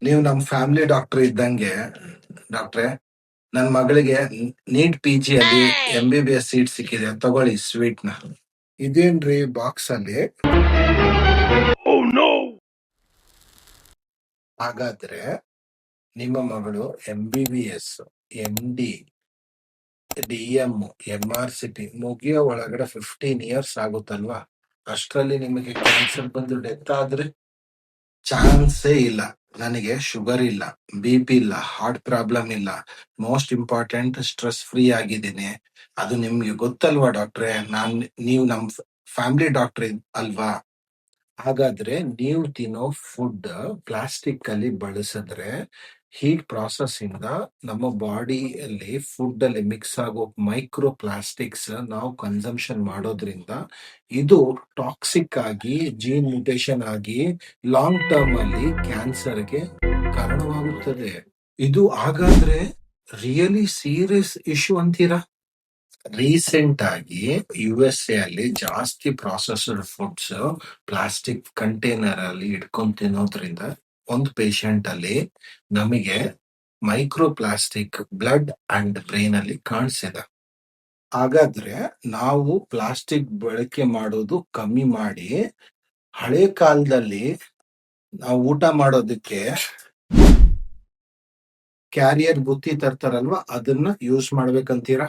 ನೀವು ನಮ್ family doctor ಇದ್ದಂಗೆ ಡಾಕ್ಟ್ರೆ. ನನ್ ಮಗಳಿಗೆ ನೀಟ್ PG ಅಲ್ಲಿ MBBS ಸೀಟ್ ಸಿಕ್ಕಿದೆ, ತಗೊಳ್ಳಿ ಸ್ವೀಟ್ ನ. ಇದೇನ್ರಿ ಬಾಕ್ಸ್ ಅಲ್ಲಿ? ಹಾಗಾದ್ರೆ ನಿಮ್ಮ ಮಗಳು MBBS, MD, DM, MRCP ಮುಗಿಯೋ ಒಳಗಡೆ 15 ಇಯರ್ಸ್ ಆಗುತ್ತಲ್ವಾ? ಅಷ್ಟರಲ್ಲಿ ನಿಮಗೆ ಕ್ಯಾನ್ಸರ್ ಬಂದು ಡೆತ್ ಆದ್ರೆ ಚಾನ್ಸೇ ಇಲ್ಲ. ನನಗೆ ಶುಗರ್ ಇಲ್ಲ, BP ಇಲ್ಲ, ಹಾರ್ಟ್ ಪ್ರಾಬ್ಲಮ್ ಇಲ್ಲ, ಮೋಸ್ಟ್ ಇಂಪಾರ್ಟೆಂಟ್ ಸ್ಟ್ರೆಸ್ ಫ್ರೀ ಆಗಿದ್ದೀನಿ. ಅದು ನಿಮ್ಗೆ ಗೊತ್ತಲ್ವಾ ಡಾಕ್ಟ್ರೆ? ನೀವು ನಮ್ ಫ್ಯಾಮಿಲಿ ಡಾಕ್ಟರ್ ಅಲ್ವಾ? ಹಾಗಾದ್ರೆ ನೀವು ತಿನ್ನೋ ಫುಡ್ ಪ್ಲಾಸ್ಟಿಕ್ ಅಲ್ಲಿ ಬಳಸಿದ್ರೆ ಹೀಟ್ ಪ್ರಾಸೆಸ್ ಇಂದ ನಮ್ಮ ಬಾಡಿಯಲ್ಲಿ ಫುಡ್ ಅಲ್ಲಿ ಮಿಕ್ಸ್ ಆಗೋ ಮೈಕ್ರೋ ಪ್ಲಾಸ್ಟಿಕ್ಸ್ ನಾವು ಕನ್ಸಂಪ್ಷನ್ ಮಾಡೋದ್ರಿಂದ ಇದು ಟಾಕ್ಸಿಕ್ ಆಗಿ ಜೀನ್ ಮ್ಯೂಟೇಶನ್ ಆಗಿ ಲಾಂಗ್ ಟರ್ಮ್ ಅಲ್ಲಿ ಕ್ಯಾನ್ಸರ್ಗೆ ಕಾರಣವಾಗುತ್ತದೆ. ಇದು ಹಾಗಾದ್ರೆ ರಿಯಲಿ ಸೀರಿಯಸ್ ಇಶ್ಯೂ ಅಂತೀರಾ? ರೀಸೆಂಟ್ ಆಗಿ USA ಅಲ್ಲಿ ಜಾಸ್ತಿ ಪ್ರಾಸೆಸ್ಡ್ ಫುಡ್ಸ್ ಪ್ಲಾಸ್ಟಿಕ್ ಕಂಟೈನರ್ ಅಲ್ಲಿ ಇಟ್ಕೊಂಡ್ ತಿನ್ನೋದ್ರಿಂದ ಒಂದು ಪೇಷಂಟ್ ಅಲ್ಲಿ ನಮಗೆ micro plastic blood and brain ಅಲ್ಲಿ ಕಾಣಿಸಿದೆ. ಹಾಗಾದ್ರೆ ನಾವು ಪ್ಲಾಸ್ಟಿಕ್ ಬಳಕೆ ಮಾಡೋದು ಕಮ್ಮಿ ಮಾಡಿ ಹಳೆ ಕಾಲದಲ್ಲಿ ನಾವು ಊಟ ಮಾಡೋದಕ್ಕೆ ಕ್ಯಾರಿಯರ್ ಬುತ್ತಿ ತರ್ತಾರಲ್ವಾ, ಅದನ್ನ ಯೂಸ್ ಮಾಡ್ಬೇಕಂತೀರಾ?